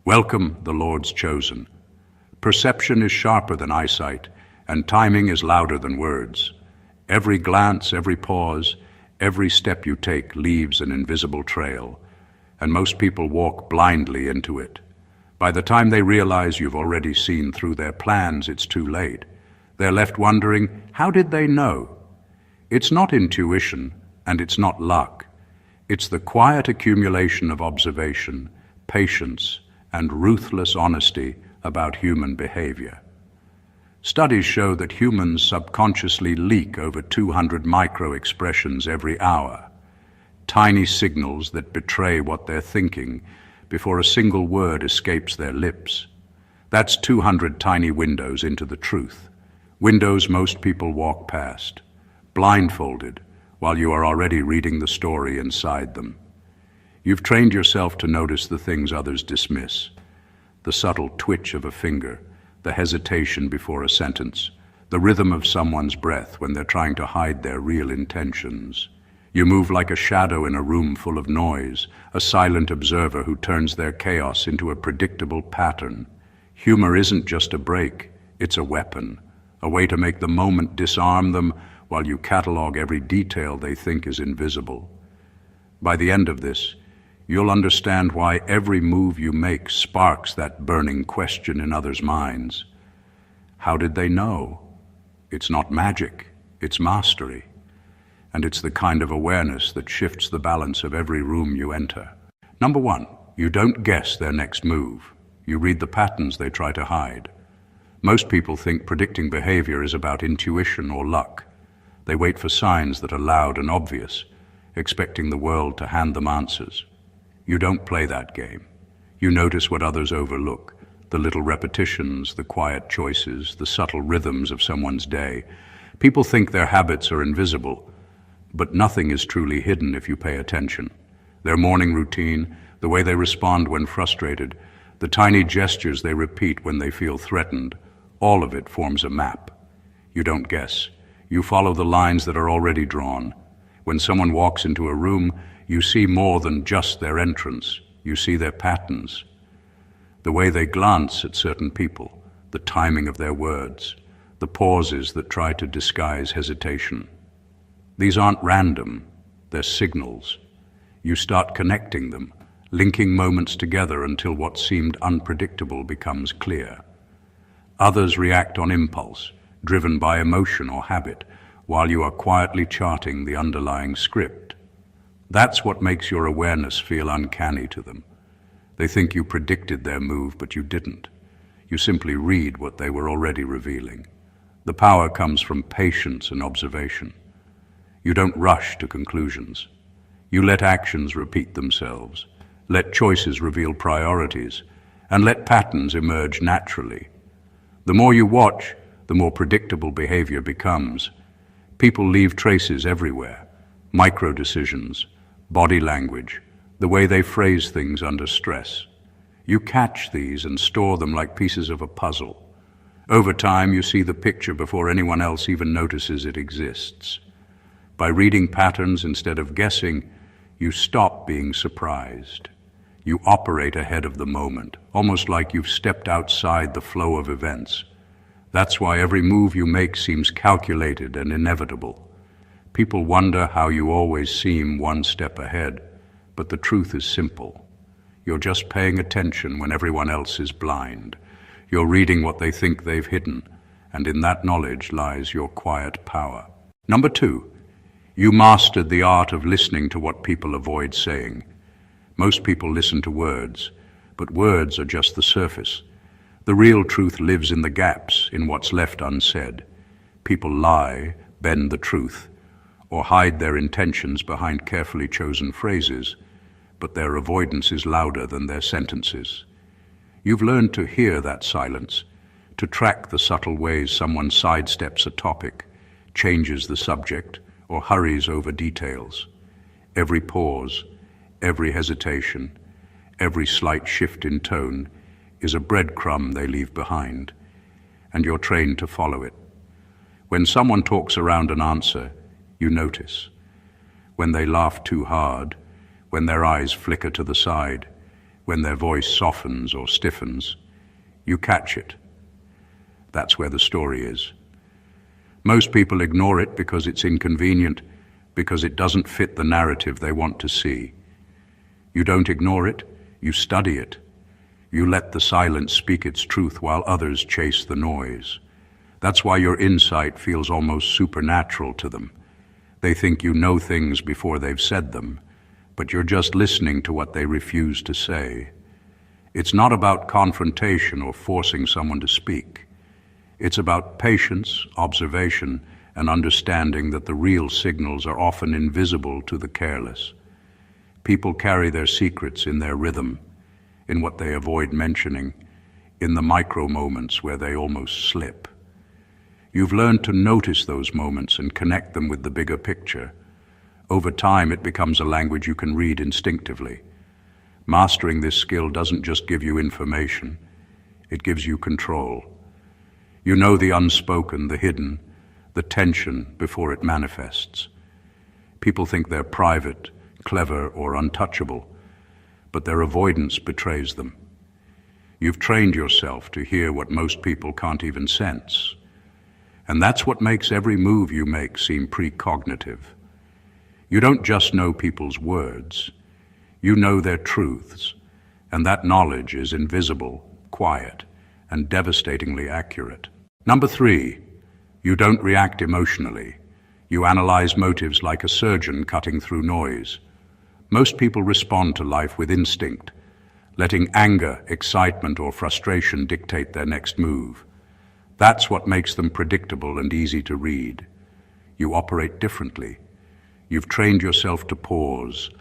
Welcome, the Lord's chosen. Perception is sharper than eyesight, and timing is louder than words. Every glance, every pause, every step you take leaves an invisible trail, and most people walk blindly into it. By the time they realize you've already seen through their plans, it's too late. They're left wondering, how did they know? It's not intuition, and it's not luck. It's the quiet accumulation of observation, patience, and ruthless honesty about human behavior. Studies show that humans subconsciously leak over 200 micro-expressions every hour, tiny signals that betray what they're thinking before a single word escapes their lips. That's 200 tiny windows into the truth, windows most people walk past, blindfolded, while you are already reading the story inside them. You've trained yourself to notice the things others dismiss, the subtle twitch of a finger, the hesitation before a sentence, the rhythm of someone's breath when they're trying to hide their real intentions. You move like a shadow in a room full of noise, a silent observer who turns their chaos into a predictable pattern. Humor isn't just a break, it's a weapon, a way to make the moment disarm them while you catalog every detail they think is invisible. By the end of this, you'll understand why every move you make sparks that burning question in others' minds. How did they know? It's not magic, it's mastery. And it's the kind of awareness that shifts the balance of every room you enter. Number one, you don't guess their next move. You read the patterns they try to hide. Most people think predicting behavior is about intuition or luck. They wait for signs that are loud and obvious, expecting the world to hand them answers. You don't play that game. You notice what others overlook, the little repetitions, the quiet choices, the subtle rhythms of someone's day. People think their habits are invisible, but nothing is truly hidden if you pay attention. Their morning routine, the way they respond when frustrated, the tiny gestures they repeat when they feel threatened, all of it forms a map. You don't guess. You follow the lines that are already drawn. When someone walks into a room, you see more than just their entrance. You see their patterns, the way they glance at certain people, the timing of their words, the pauses that try to disguise hesitation. These aren't random, they're signals. You start connecting them, linking moments together until what seemed unpredictable becomes clear. Others react on impulse, driven by emotion or habit, while you are quietly charting the underlying script. That's what makes your awareness feel uncanny to them. They think you predicted their move, but you didn't. You simply read what they were already revealing. The power comes from patience and observation. You don't rush to conclusions. You let actions repeat themselves, let choices reveal priorities, and let patterns emerge naturally. The more you watch, the more predictable behavior becomes. People leave traces everywhere, micro-decisions, body language, the way they phrase things under stress. You catch these and store them like pieces of a puzzle. Over time, you see the picture before anyone else even notices it exists. By reading patterns instead of guessing, you stop being surprised. You operate ahead of the moment, almost like you've stepped outside the flow of events. That's why every move you make seems calculated and inevitable. People wonder how you always seem one step ahead, but the truth is simple. You're just paying attention when everyone else is blind. You're reading what they think they've hidden, and in that knowledge lies your quiet power. Number two, you mastered the art of listening to what people avoid saying. Most people listen to words, but words are just the surface. The real truth lives in the gaps, in what's left unsaid. People lie, bend the truth, or hide their intentions behind carefully chosen phrases, but their avoidance is louder than their sentences. You've learned to hear that silence, to track the subtle ways someone sidesteps a topic, changes the subject, or hurries over details. Every pause, every hesitation, every slight shift in tone is a breadcrumb they leave behind, and you're trained to follow it. When someone talks around an answer, you notice. When they laugh too hard, when their eyes flicker to the side, when their voice softens or stiffens. You catch it. That's where the story is. Most people ignore it because it's inconvenient, because it doesn't fit the narrative they want to see. You don't ignore it, you study it. You let the silence speak its truth while others chase the noise. That's why your insight feels almost supernatural to them. They think you know things before they've said them, but you're just listening to what they refuse to say. It's not about confrontation or forcing someone to speak. It's about patience, observation, and understanding that the real signals are often invisible to the careless. People carry their secrets in their rhythm, in what they avoid mentioning, in the micro moments where they almost slip. You've learned to notice those moments and connect them with the bigger picture. Over time, it becomes a language you can read instinctively. Mastering this skill doesn't just give you information, it gives you control. You know the unspoken, the hidden, the tension before it manifests. People think they're private, clever, or untouchable, but their avoidance betrays them. You've trained yourself to hear what most people can't even sense. And that's what makes every move you make seem precognitive. You don't just know people's words, you know their truths, and that knowledge is invisible, quiet, and devastatingly accurate. Number 3, you don't react emotionally. You analyze motives like a surgeon cutting through noise. Most people respond to life with instinct, letting anger, excitement, or frustration dictate their next move. That's what makes them predictable and easy to read. You operate differently. You've trained yourself to pause,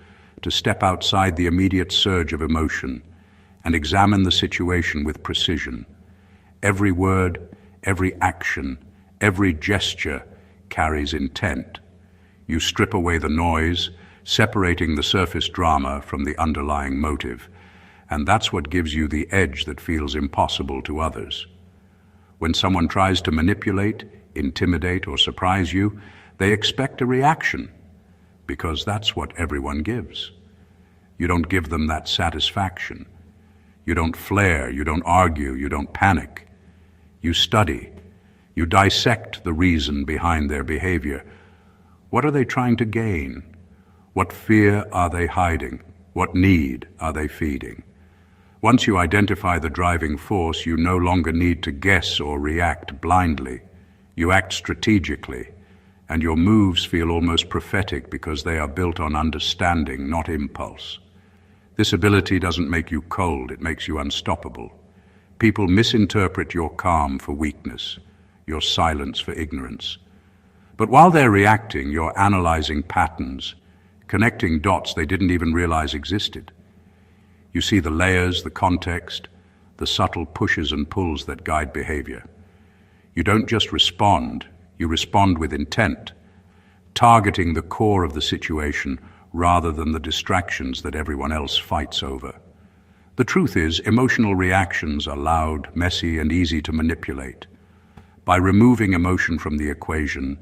to step outside the immediate surge of emotion, and examine the situation with precision. Every word, every action, every gesture carries intent. You strip away the noise, separating the surface drama from the underlying motive, and that's what gives you the edge that feels impossible to others. When someone tries to manipulate, intimidate, or surprise you, they expect a reaction, because that's what everyone gives. You don't give them that satisfaction. You don't flare, you don't argue, you don't panic. You study. You dissect the reason behind their behavior. What are they trying to gain? What fear are they hiding? What need are they feeding? Once you identify the driving force, you no longer need to guess or react blindly. You act strategically, and your moves feel almost prophetic because they are built on understanding, not impulse. This ability doesn't make you cold, it makes you unstoppable. People misinterpret your calm for weakness, your silence for ignorance. But while they're reacting, you're analyzing patterns, connecting dots they didn't even realize existed. You see the layers, the context, the subtle pushes and pulls that guide behavior. You don't just respond, you respond with intent, targeting the core of the situation rather than the distractions that everyone else fights over. The truth is, emotional reactions are loud, messy, and easy to manipulate. By removing emotion from the equation,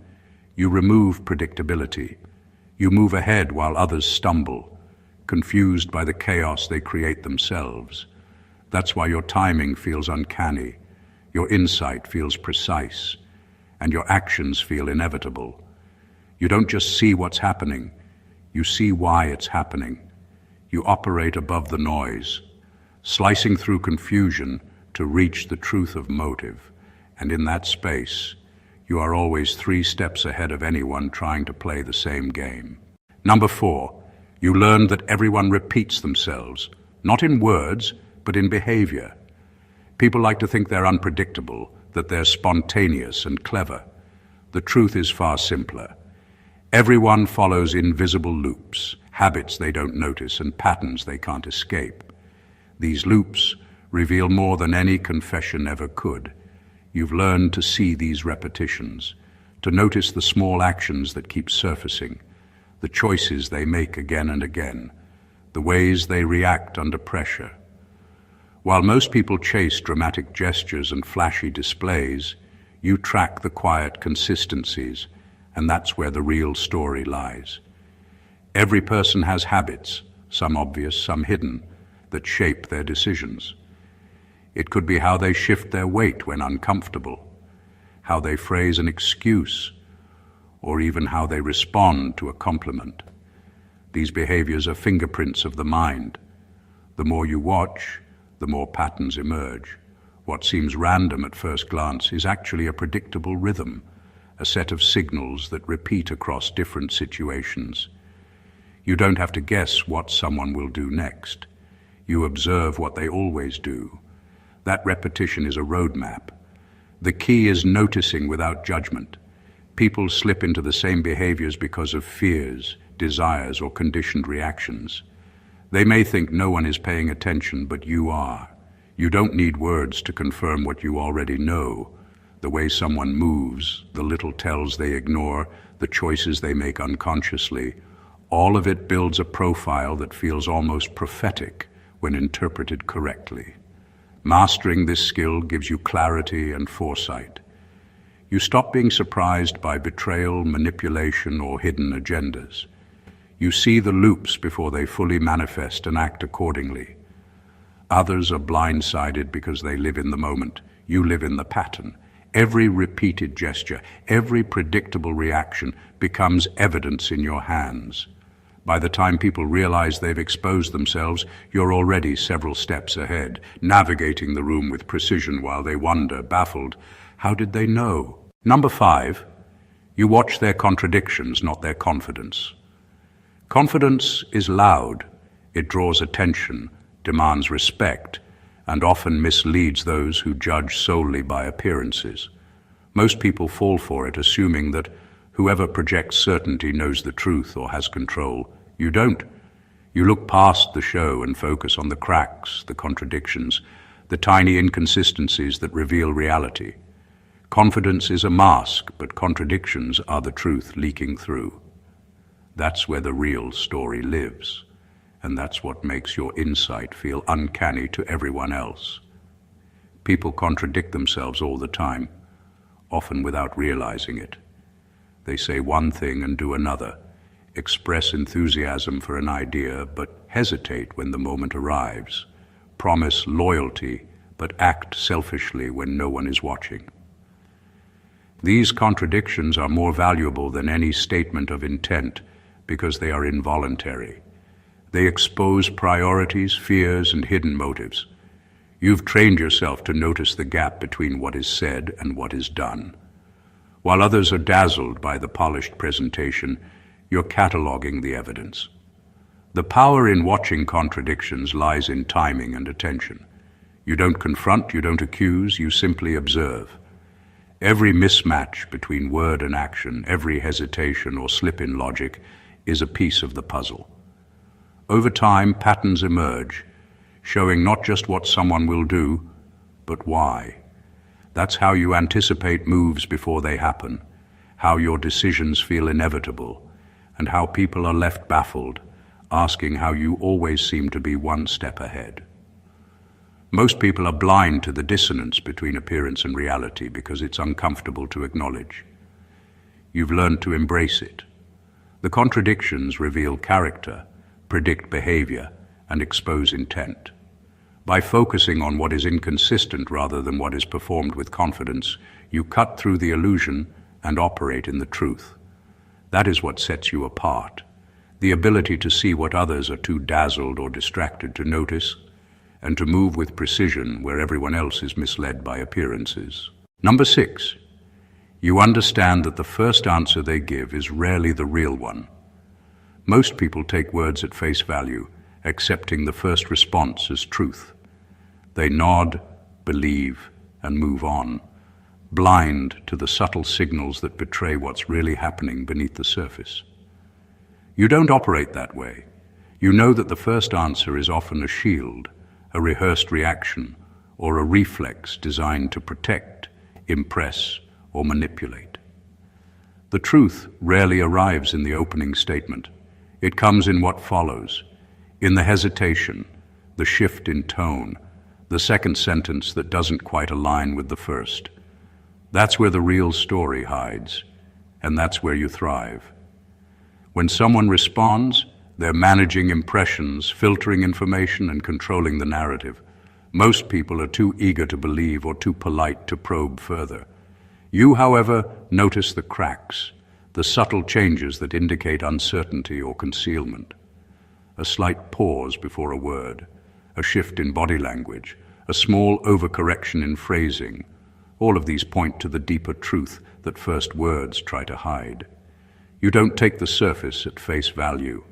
you remove predictability. You move ahead while others stumble, confused by the chaos they create themselves. That's why your timing feels uncanny, your insight feels precise, and your actions feel inevitable. You don't just see what's happening, you see why it's happening. You operate above the noise, slicing through confusion to reach the truth of motive. And in that space, you are always 3 steps ahead of anyone trying to play the same game. Number 4, you learn that everyone repeats themselves, not in words, but in behavior. People like to think they're unpredictable, that they're spontaneous and clever. The truth is far simpler. Everyone follows invisible loops, habits they don't notice, and patterns they can't escape. These loops reveal more than any confession ever could. You've learned to see these repetitions, to notice the small actions that keep surfacing, the choices they make again and again, the ways they react under pressure. While most people chase dramatic gestures and flashy displays, you track the quiet consistencies, and that's where the real story lies. Every person has habits, some obvious, some hidden, that shape their decisions. It could be how they shift their weight when uncomfortable, how they phrase an excuse, or even how they respond to a compliment. These behaviors are fingerprints of the mind. The more you watch, the more patterns emerge. What seems random at first glance is actually a predictable rhythm, a set of signals that repeat across different situations. You don't have to guess what someone will do next. You observe what they always do. That repetition is a roadmap. The key is noticing without judgment. People slip into the same behaviors because of fears, desires, or conditioned reactions. They may think no one is paying attention, but you are. You don't need words to confirm what you already know. The way someone moves, the little tells they ignore, the choices they make unconsciously, all of it builds a profile that feels almost prophetic when interpreted correctly. Mastering this skill gives you clarity and foresight. You stop being surprised by betrayal, manipulation, or hidden agendas. You see the loops before they fully manifest and act accordingly. Others are blindsided because they live in the moment. You live in the pattern. Every repeated gesture, every predictable reaction becomes evidence in your hands. By the time people realize they've exposed themselves, you're already several steps ahead, navigating the room with precision while they wonder, baffled, how did they know? Number 5, you watch their contradictions, not their confidence. Confidence is loud. It draws attention, demands respect, and often misleads those who judge solely by appearances. Most people fall for it, assuming that whoever projects certainty knows the truth or has control. You don't. You look past the show and focus on the cracks, the contradictions, the tiny inconsistencies that reveal reality. Confidence is a mask, but contradictions are the truth leaking through. That's where the real story lives, and that's what makes your insight feel uncanny to everyone else. People contradict themselves all the time, often without realizing it. They say one thing and do another, express enthusiasm for an idea but hesitate when the moment arrives, promise loyalty but act selfishly when no one is watching. These contradictions are more valuable than any statement of intent because they are involuntary. They expose priorities, fears, and hidden motives. You've trained yourself to notice the gap between what is said and what is done. While others are dazzled by the polished presentation, you're cataloging the evidence. The power in watching contradictions lies in timing and attention. You don't confront, you don't accuse, you simply observe. Every mismatch between word and action, every hesitation or slip in logic is a piece of the puzzle. Over time, patterns emerge, showing not just what someone will do, but why. That's how you anticipate moves before they happen, how your decisions feel inevitable, and how people are left baffled, asking how you always seem to be one step ahead. Most people are blind to the dissonance between appearance and reality because it's uncomfortable to acknowledge. You've learned to embrace it. The contradictions reveal character, predict behavior, and expose intent. By focusing on what is inconsistent rather than what is performed with confidence, you cut through the illusion and operate in the truth. That is what sets you apart, the ability to see what others are too dazzled or distracted to notice, and to move with precision where everyone else is misled by appearances. Number 6, you understand that the first answer they give is rarely the real one. Most people take words at face value, accepting the first response as truth. They nod, believe, and move on, blind to the subtle signals that betray what's really happening beneath the surface. You don't operate that way. You know that the first answer is often a shield, a rehearsed reaction, or a reflex designed to protect, impress, or manipulate. The truth rarely arrives in the opening statement. It comes in what follows, in the hesitation, the shift in tone, the second sentence that doesn't quite align with the first. That's where the real story hides, and that's where you thrive. When someone responds, They're managing impressions, filtering information, and controlling the narrative. Most people are too eager to believe or too polite to probe further. You, however, notice the cracks, the subtle changes that indicate uncertainty or concealment. A slight pause before a word, a shift in body language, a small overcorrection in phrasing. All of these point to the deeper truth that first words try to hide. You don't take the surface at face value.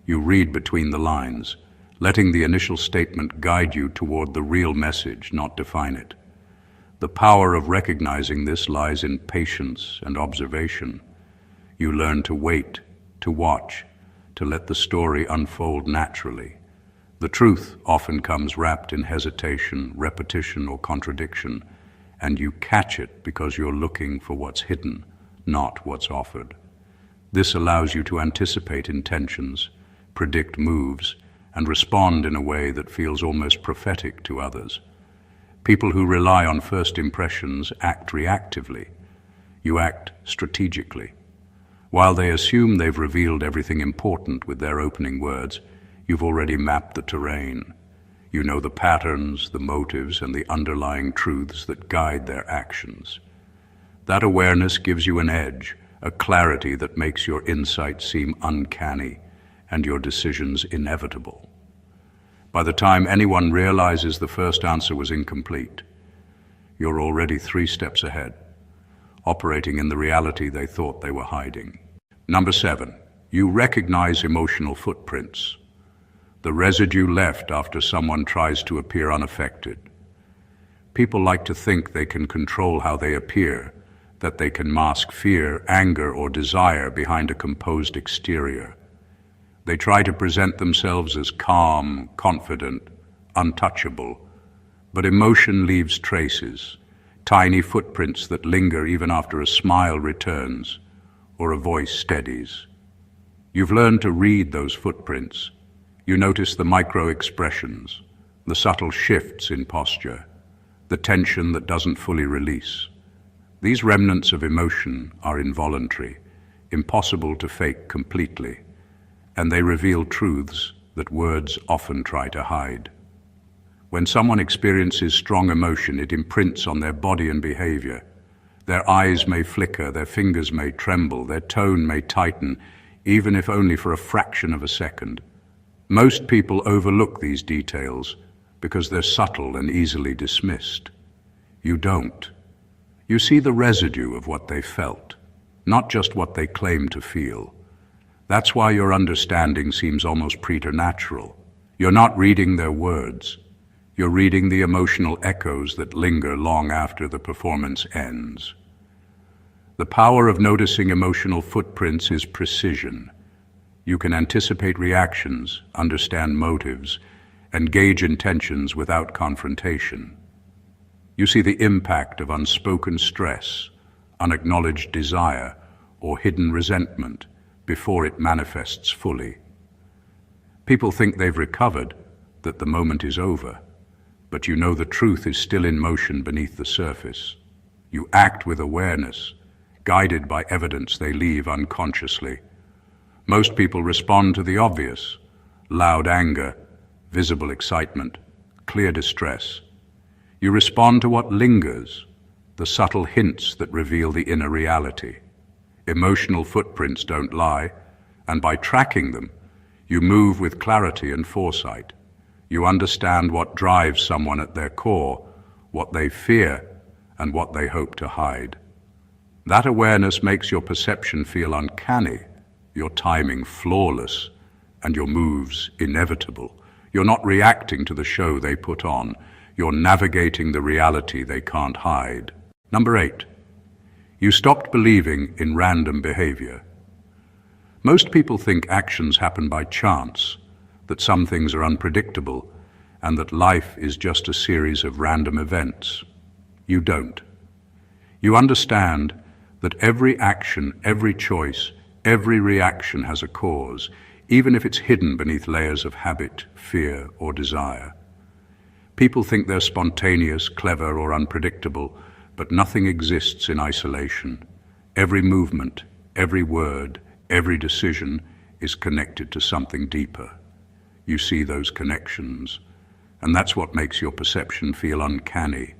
You read between the lines, letting the initial statement guide you toward the real message, not define it. The power of recognizing this lies in patience and observation. You learn to wait, to watch, to let the story unfold naturally. The truth often comes wrapped in hesitation, repetition, or contradiction, and you catch it because you're looking for what's hidden, not what's offered. This allows you to anticipate intentions, predict moves, and respond in a way that feels almost prophetic to others. People who rely on first impressions act reactively. You act strategically. While they assume they've revealed everything important with their opening words, you've already mapped the terrain. You know the patterns, the motives, and the underlying truths that guide their actions. That awareness gives you an edge, a clarity that makes your insight seem uncanny and your decisions inevitable. By the time anyone realizes the first answer was incomplete, you're already 3 steps ahead, operating in the reality they thought they were hiding. Number 7, you recognize emotional footprints, the residue left after someone tries to appear unaffected. People like to think they can control how they appear, that they can mask fear, anger, or desire behind a composed exterior. They try to present themselves as calm, confident, untouchable, but emotion leaves traces, tiny footprints that linger even after a smile returns or a voice steadies. You've learned to read those footprints. You notice the micro-expressions, the subtle shifts in posture, the tension that doesn't fully release. These remnants of emotion are involuntary, impossible to fake completely, and they reveal truths that words often try to hide. When someone experiences strong emotion, it imprints on their body and behavior. Their eyes may flicker, their fingers may tremble, their tone may tighten, even if only for a fraction of a second. Most people overlook these details because they're subtle and easily dismissed. You don't. You see the residue of what they felt, not just what they claim to feel. That's why your understanding seems almost preternatural. You're not reading their words. You're reading the emotional echoes that linger long after the performance ends. The power of noticing emotional footprints is precision. You can anticipate reactions, understand motives, and gauge intentions without confrontation. You see the impact of unspoken stress, unacknowledged desire, or hidden resentment before it manifests fully. People think they've recovered, that the moment is over, but you know the truth is still in motion beneath the surface. You act with awareness, guided by evidence they leave unconsciously. Most people respond to the obvious: loud anger, visible excitement, clear distress. You respond to what lingers, the subtle hints that reveal the inner reality. Emotional footprints don't lie, and by tracking them, you move with clarity and foresight. You understand what drives someone at their core, what they fear, and what they hope to hide. That awareness makes your perception feel uncanny, your timing flawless, and your moves inevitable. You're not reacting to the show they put on. You're navigating the reality they can't hide. Number 8, you stopped believing in random behavior. Most people think actions happen by chance, that some things are unpredictable, and that life is just a series of random events. You don't. You understand that every action, every choice, every reaction has a cause, even if it's hidden beneath layers of habit, fear, or desire. People think they're spontaneous, clever, or unpredictable, but nothing exists in isolation. Every movement, every word, every decision is connected to something deeper. You see those connections, and that's what makes your perception feel uncanny.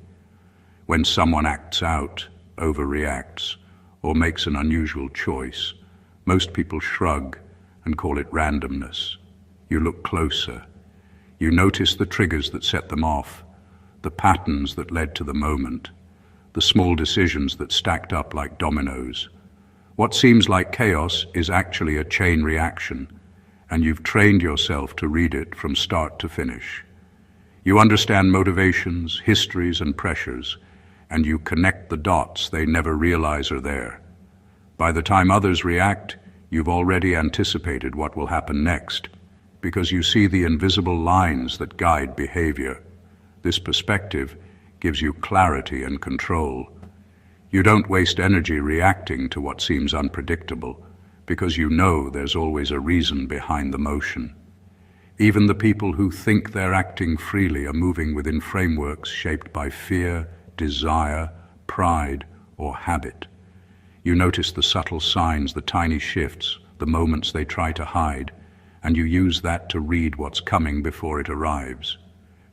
When someone acts out, overreacts, or makes an unusual choice, most people shrug and call it randomness. You look closer. You notice the triggers that set them off, the patterns that led to the moment, the small decisions that stacked up like dominoes. What seems like chaos is actually a chain reaction, and you've trained yourself to read it from start to finish. You understand motivations, histories, and pressures, and you connect the dots they never realize are there. By the time others react, you've already anticipated what will happen next, because you see the invisible lines that guide behavior. This perspective gives you clarity and control. You don't waste energy reacting to what seems unpredictable, because you know there's always a reason behind the motion. Even the people who think they're acting freely are moving within frameworks shaped by fear, desire, pride, or habit. You notice the subtle signs, the tiny shifts, the moments they try to hide, and you use that to read what's coming before it arrives.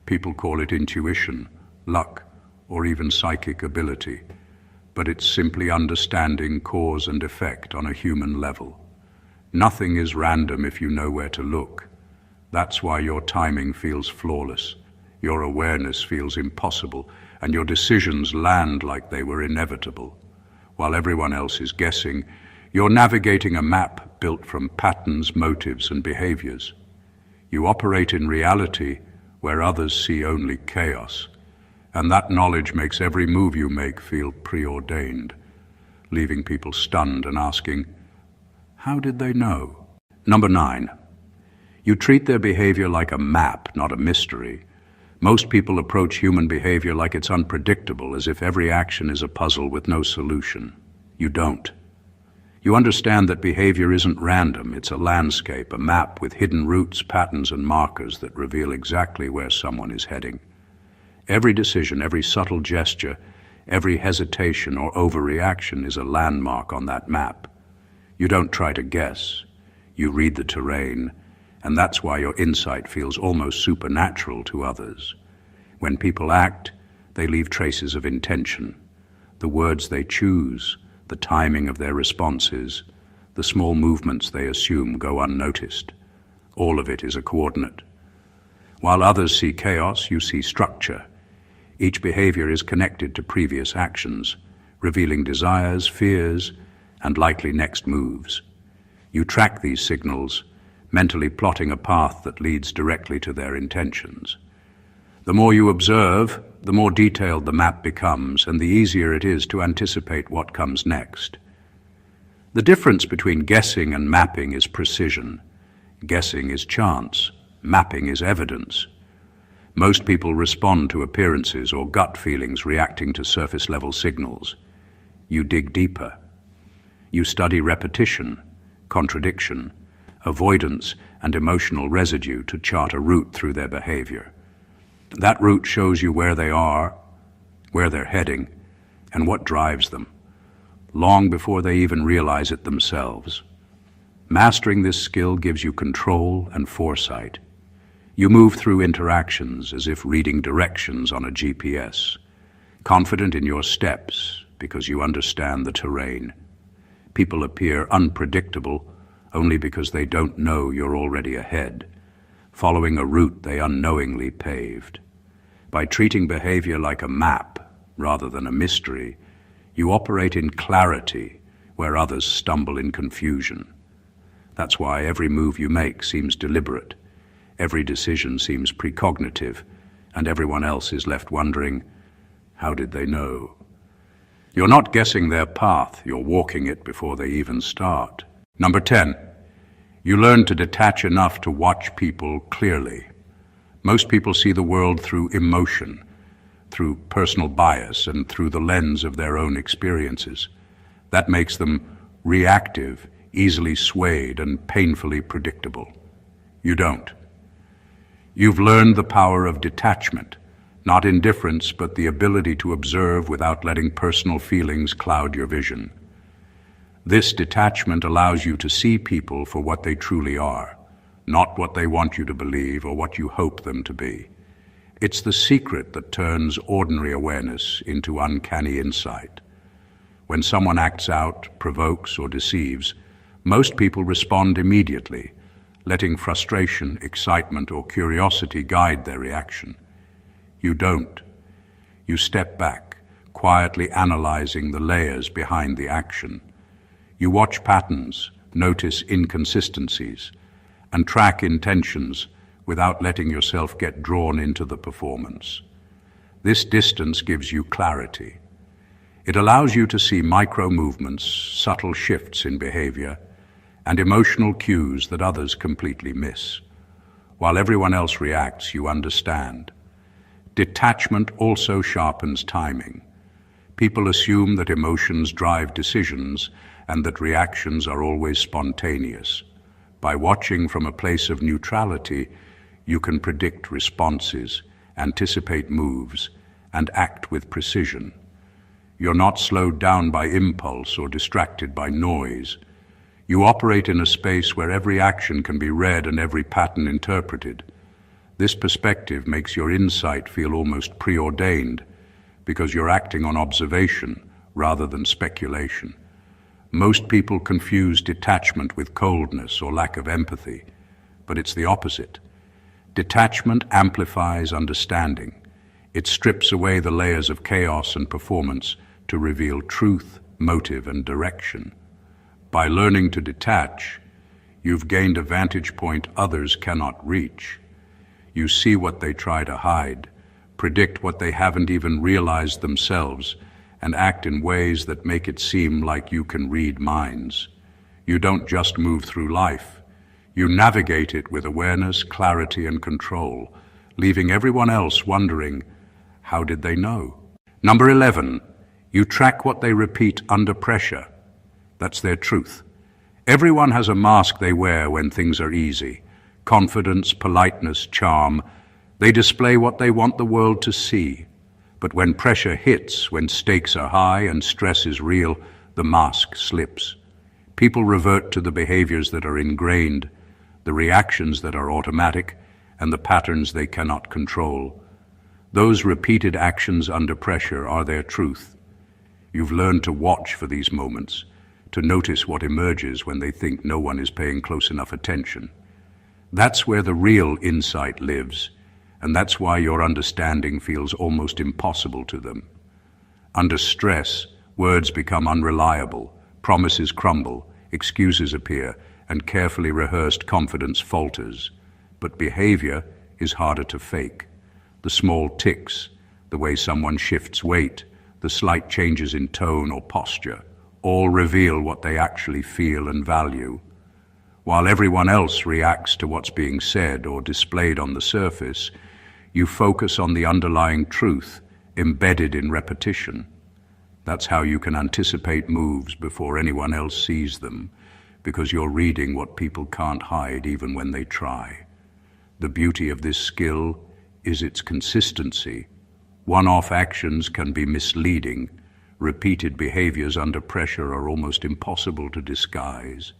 People call it intuition, luck, or even psychic ability, but it's simply understanding cause and effect on a human level. Nothing is random if you know where to look. That's why your timing feels flawless, your awareness feels impossible, and your decisions land like they were inevitable. While everyone else is guessing, you're navigating a map built from patterns, motives, and behaviors. You operate in reality where others see only chaos, and that knowledge makes every move you make feel preordained, leaving people stunned and asking, how did they know? Number 9. You treat their behavior like a map, not a mystery. Most people approach human behavior like it's unpredictable, as if every action is a puzzle with no solution. You don't. You understand that behavior isn't random, it's a landscape, a map with hidden routes, patterns, and markers that reveal exactly where someone is heading. Every decision, every subtle gesture, every hesitation or overreaction is a landmark on that map. You don't try to guess. You read the terrain, and that's why your insight feels almost supernatural to others. When people act, they leave traces of intention. The words they choose, the timing of their responses, the small movements they assume go unnoticed. All of it is a coordinate. While others see chaos, you see structure. Each behavior is connected to previous actions, revealing desires, fears, and likely next moves. You track these signals, mentally plotting a path that leads directly to their intentions. The more you observe, the more detailed the map becomes, and the easier it is to anticipate what comes next. The difference between guessing and mapping is precision. Guessing is chance, mapping is evidence. Most people respond to appearances or gut feelings reacting to surface-level signals. You dig deeper. You study repetition, contradiction, avoidance, and emotional residue to chart a route through their behavior. That route shows you where they are, where they're heading, and what drives them, long before they even realize it themselves. Mastering this skill gives you control and foresight. You move through interactions as if reading directions on a GPS, confident in your steps because you understand the terrain. People appear unpredictable only because they don't know you're already ahead, following a route they unknowingly paved. By treating behavior like a map rather than a mystery, you operate in clarity where others stumble in confusion. That's why every move you make seems deliberate, every decision seems precognitive, and everyone else is left wondering, how did they know? You're not guessing their path, you're walking it before they even start. Number 10. You learn to detach enough to watch people clearly. Most people see the world through emotion, through personal bias, and through the lens of their own experiences. That makes them reactive, easily swayed, and painfully predictable. You don't. You've learned the power of detachment, not indifference, but the ability to observe without letting personal feelings cloud your vision. This detachment allows you to see people for what they truly are, not what they want you to believe or what you hope them to be. It's the secret that turns ordinary awareness into uncanny insight. When someone acts out, provokes, or deceives, most people respond immediately, letting frustration, excitement, or curiosity guide their reaction. You don't. You step back, quietly analyzing the layers behind the action. You watch patterns, notice inconsistencies, and track intentions without letting yourself get drawn into the performance. This distance gives you clarity. It allows you to see micro movements, subtle shifts in behavior, and emotional cues that others completely miss. While everyone else reacts, you understand. Detachment also sharpens timing. People assume that emotions drive decisions and that reactions are always spontaneous. By watching from a place of neutrality, you can predict responses, anticipate moves, and act with precision. You're not slowed down by impulse or distracted by noise. You operate in a space where every action can be read and every pattern interpreted. This perspective makes your insight feel almost preordained because you're acting on observation rather than speculation. Most people confuse detachment with coldness or lack of empathy, but it's the opposite. Detachment amplifies understanding. It strips away the layers of chaos and performance to reveal truth, motive, and direction. By learning to detach, you've gained a vantage point others cannot reach. You see what they try to hide, predict what they haven't even realized themselves, and act in ways that make it seem like you can read minds. You don't just move through life. You navigate it with awareness, clarity, and control, leaving everyone else wondering, how did they know? Number 11, you track what they repeat under pressure. That's their truth. Everyone has a mask they wear when things are easy. Confidence, politeness, charm. They display what they want the world to see. But when pressure hits, when stakes are high and stress is real, the mask slips. People revert to the behaviors that are ingrained, the reactions that are automatic, and the patterns they cannot control. Those repeated actions under pressure are their truth. You've learned to watch for these moments, to notice what emerges when they think no one is paying close enough attention. That's where the real insight lives, and that's why your understanding feels almost impossible to them. Under stress, words become unreliable, promises crumble, excuses appear, and carefully rehearsed confidence falters. But behavior is harder to fake. The small tics, the way someone shifts weight, the slight changes in tone or posture, all reveal what they actually feel and value. While everyone else reacts to what's being said or displayed on the surface, you focus on the underlying truth embedded in repetition. That's how you can anticipate moves before anyone else sees them, because you're reading what people can't hide even when they try. The beauty of this skill is its consistency. One-off actions can be misleading. Repeated behaviors under pressure are almost impossible to disguise.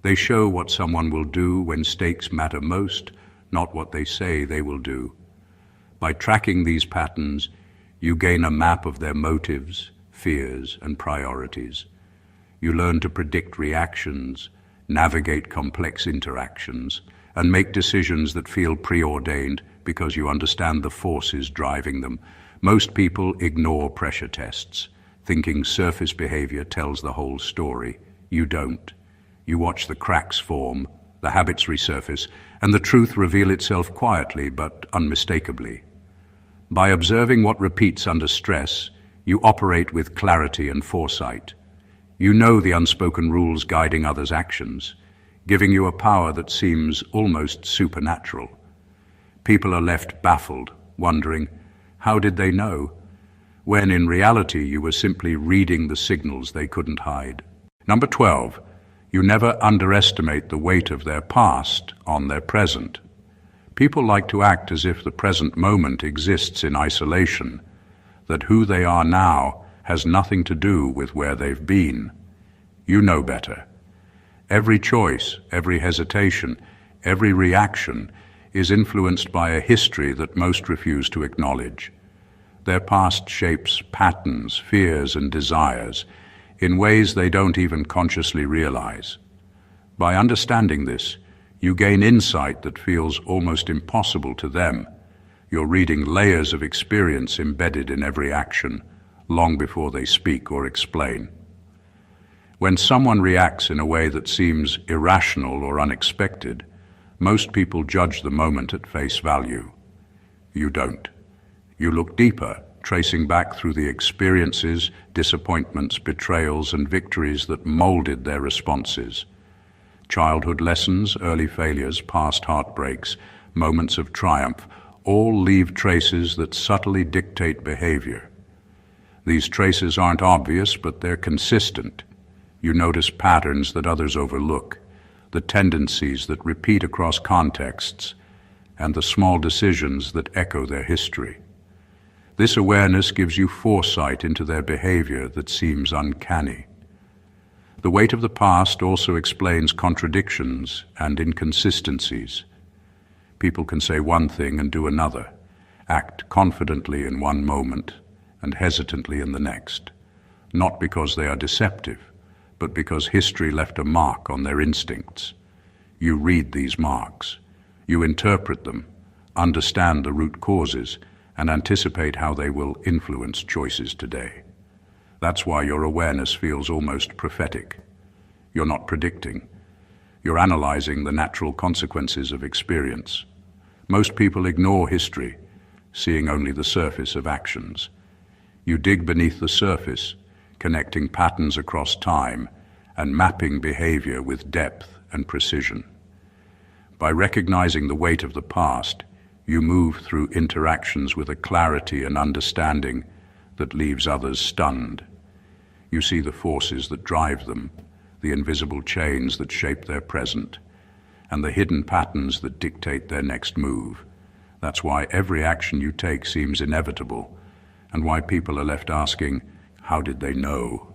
They show what someone will do when stakes matter most, not what they say they will do. By tracking these patterns, you gain a map of their motives, fears, and priorities. You learn to predict reactions, navigate complex interactions, and make decisions that feel preordained because you understand the forces driving them. Most people ignore pressure tests, thinking surface behavior tells the whole story. You don't. You watch the cracks form, the habits resurface, and the truth reveal itself quietly but unmistakably. By observing what repeats under stress, you operate with clarity and foresight. You know the unspoken rules guiding others' actions, giving you a power that seems almost supernatural. People are left baffled, wondering, how did they know? When in reality you were simply reading the signals they couldn't hide. Number 12, you never underestimate the weight of their past on their present. People like to act as if the present moment exists in isolation, that who they are now has nothing to do with where they've been. You know better. Every choice, every hesitation, every reaction is influenced by a history that most refuse to acknowledge. Their past shapes patterns, fears, and desires in ways they don't even consciously realize. By understanding this, you gain insight that feels almost impossible to them. You're reading layers of experience embedded in every action, long before they speak or explain. When someone reacts in a way that seems irrational or unexpected, most people judge the moment at face value. You don't. You look deeper, tracing back through the experiences, disappointments, betrayals, and victories that molded their responses. Childhood lessons, early failures, past heartbreaks, moments of triumph, all leave traces that subtly dictate behavior. These traces aren't obvious, but they're consistent. You notice patterns that others overlook, the tendencies that repeat across contexts, and the small decisions that echo their history. This awareness gives you foresight into their behavior that seems uncanny. The weight of the past also explains contradictions and inconsistencies. People can say one thing and do another, act confidently in one moment and hesitantly in the next, not because they are deceptive, but because history left a mark on their instincts. You read these marks. You interpret them, understand the root causes, and anticipate how they will influence choices today. That's why your awareness feels almost prophetic. You're not predicting. You're analyzing the natural consequences of experience. Most people ignore history, seeing only the surface of actions. You dig beneath the surface, connecting patterns across time and mapping behavior with depth and precision. By recognizing the weight of the past, you move through interactions with a clarity and understanding that leaves others stunned. You see the forces that drive them, the invisible chains that shape their present, and the hidden patterns that dictate their next move. That's why every action you take seems inevitable, and why people are left asking, how did they know?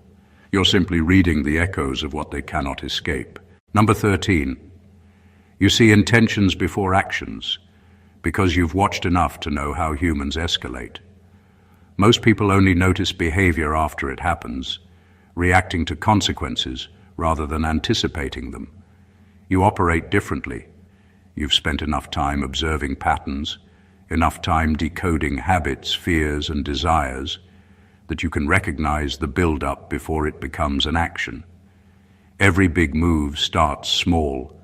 You're simply reading the echoes of what they cannot escape. Number 13. You see intentions before actions, because you've watched enough to know how humans escalate. Most people only notice behavior after it happens, reacting to consequences rather than anticipating them. You operate differently. You've spent enough time observing patterns, enough time decoding habits, fears, and desires, that you can recognize the build-up before it becomes an action. Every big move starts small,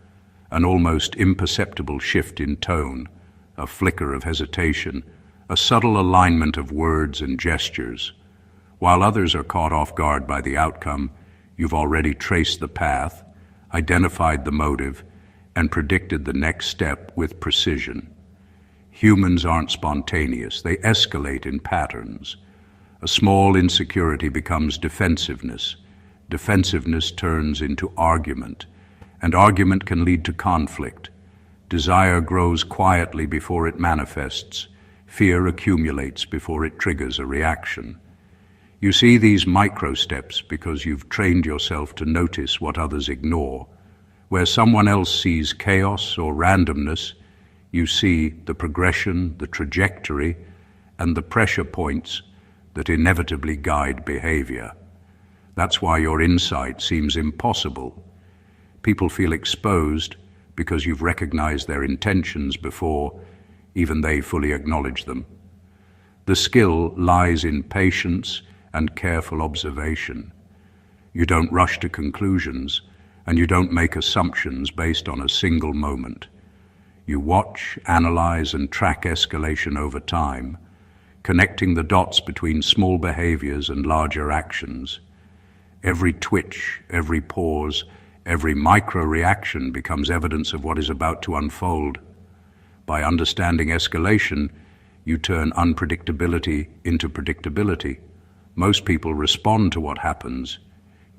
an almost imperceptible shift in tone, a flicker of hesitation, a subtle alignment of words and gestures. While others are caught off guard by the outcome, you've already traced the path, identified the motive, and predicted the next step with precision. Humans aren't spontaneous, they escalate in patterns. A small insecurity becomes defensiveness. Defensiveness turns into argument, and argument can lead to conflict. Desire grows quietly before it manifests. Fear accumulates before it triggers a reaction. You see these micro steps because you've trained yourself to notice what others ignore. Where someone else sees chaos or randomness, you see the progression, the trajectory, and the pressure points that inevitably guide behavior. That's why your insight seems impossible. People feel exposed because you've recognized their intentions before even they fully acknowledge them. The skill lies in patience and careful observation. You don't rush to conclusions, and you don't make assumptions based on a single moment. You watch, analyze, and track escalation over time, connecting the dots between small behaviors and larger actions. Every twitch, every pause, every micro-reaction becomes evidence of what is about to unfold. By understanding escalation, you turn unpredictability into predictability. Most people respond to what happens.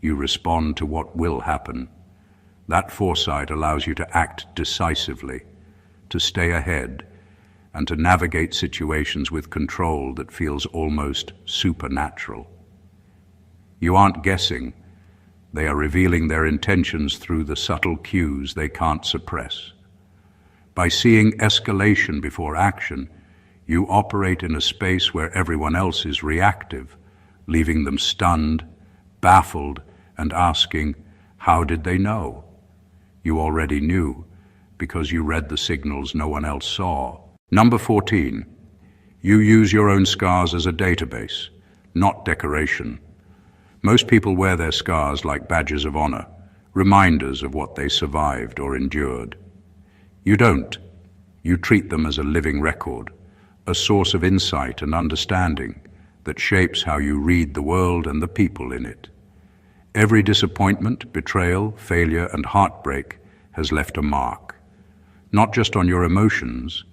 You respond to what will happen. That foresight allows you to act decisively, to stay ahead, and to navigate situations with control that feels almost supernatural. You aren't guessing, They are revealing their intentions through the subtle cues they can't suppress. By seeing escalation before action, you operate in a space where everyone else is reactive, leaving them stunned, baffled, and asking, how did they know? You already knew, because you read the signals no one else saw. Number 14. You use your own scars as a database, not decoration. Most people wear their scars like badges of honor, reminders of what they survived or endured. You don't. You treat them as a living record, a source of insight and understanding that shapes how you read the world and the people in it. Every disappointment, betrayal, failure, and heartbreak has left a mark, not just on your emotions,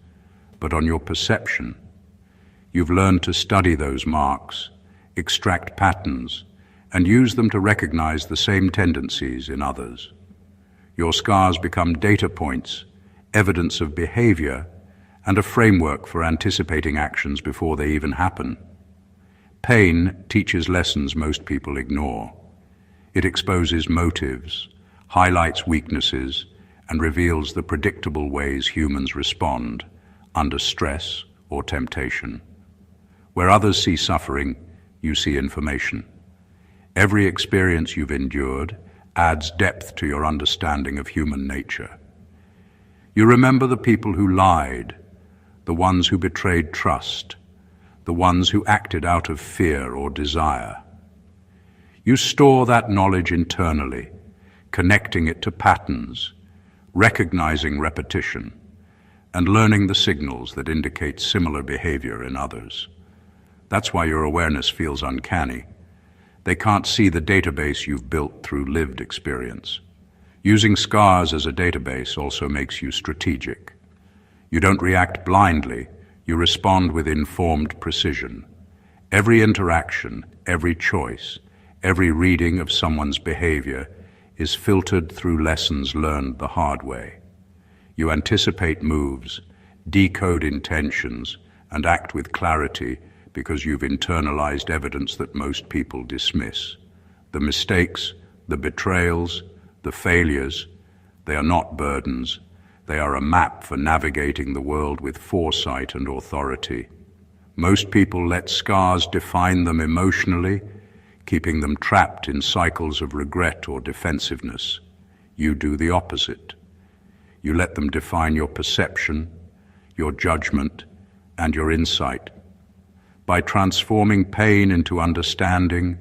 but on your perception. You've learned to study those marks, extract patterns, and use them to recognize the same tendencies in others. Your scars become data points, evidence of behavior, and a framework for anticipating actions before they even happen. Pain teaches lessons most people ignore. It exposes motives, highlights weaknesses, and reveals the predictable ways humans respond under stress or temptation. Where others see suffering, you see information. Every experience you've endured adds depth to your understanding of human nature. You remember the people who lied, the ones who betrayed trust, the ones who acted out of fear or desire. You store that knowledge internally, connecting it to patterns, recognizing repetition, and learning the signals that indicate similar behavior in others. That's why your awareness feels uncanny. They can't see the database you've built through lived experience. Using scars as a database also makes you strategic. You don't react blindly, you respond with informed precision. Every interaction, every choice, every reading of someone's behavior is filtered through lessons learned the hard way. You anticipate moves, decode intentions, and act with clarity because you've internalized evidence that most people dismiss. The mistakes, the betrayals, the failures, they are not burdens. They are a map for navigating the world with foresight and authority. Most people let scars define them emotionally, keeping them trapped in cycles of regret or defensiveness. You do the opposite. You let them define your perception, your judgment, and your insight. By transforming pain into understanding,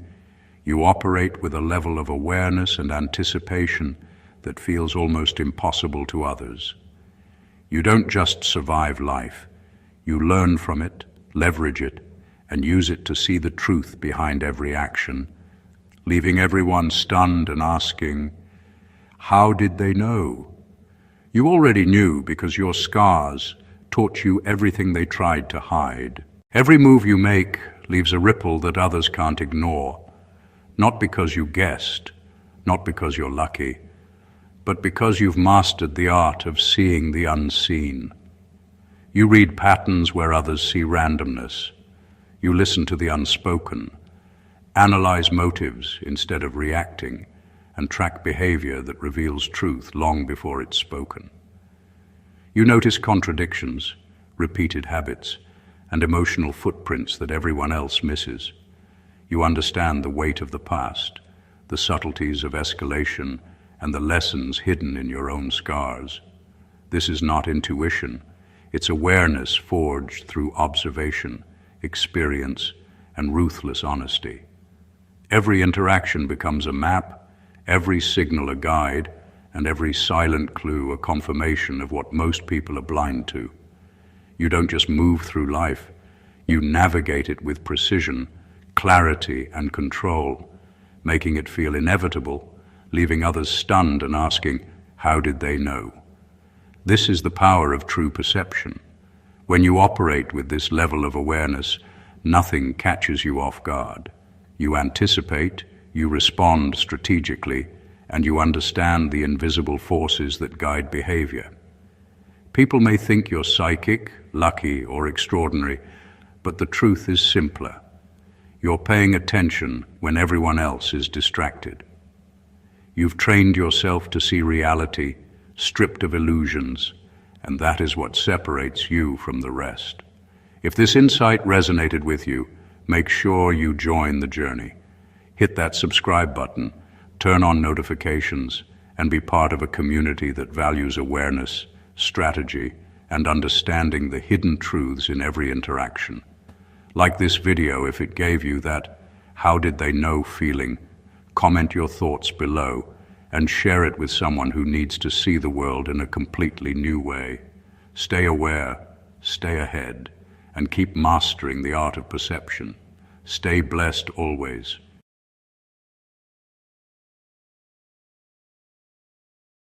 you operate with a level of awareness and anticipation that feels almost impossible to others. You don't just survive life. You learn from it, leverage it, and use it to see the truth behind every action, leaving everyone stunned and asking, how did they know? You already knew because your scars taught you everything they tried to hide. Every move you make leaves a ripple that others can't ignore, not because you guessed, not because you're lucky, but because you've mastered the art of seeing the unseen. You read patterns where others see randomness. You listen to the unspoken, analyze motives instead of reacting, and track behavior that reveals truth long before it's spoken. You notice contradictions, repeated habits, and emotional footprints that everyone else misses. You understand the weight of the past, the subtleties of escalation, and the lessons hidden in your own scars. This is not intuition. It's awareness forged through observation, experience, and ruthless honesty. Every interaction becomes a map, every signal a guide, and every silent clue a confirmation of what most people are blind to. You don't just move through life, you navigate it with precision, clarity, and control, making it feel inevitable, leaving others stunned and asking, how did they know? This is the power of true perception. When you operate with this level of awareness, nothing catches you off guard. You anticipate, you respond strategically, and you understand the invisible forces that guide behavior. People may think you're psychic, lucky, or extraordinary, but the truth is simpler. You're paying attention when everyone else is distracted. You've trained yourself to see reality, stripped of illusions, and that is what separates you from the rest. If this insight resonated with you, make sure you join the journey. Hit that subscribe button, turn on notifications, and be part of a community that values awareness, strategy, and understanding the hidden truths in every interaction. Like this video if it gave you that "how did they know" feeling. Comment your thoughts below and share it with someone who needs to see the world in a completely new way. Stay aware, stay ahead, and keep mastering the art of perception. Stay blessed always.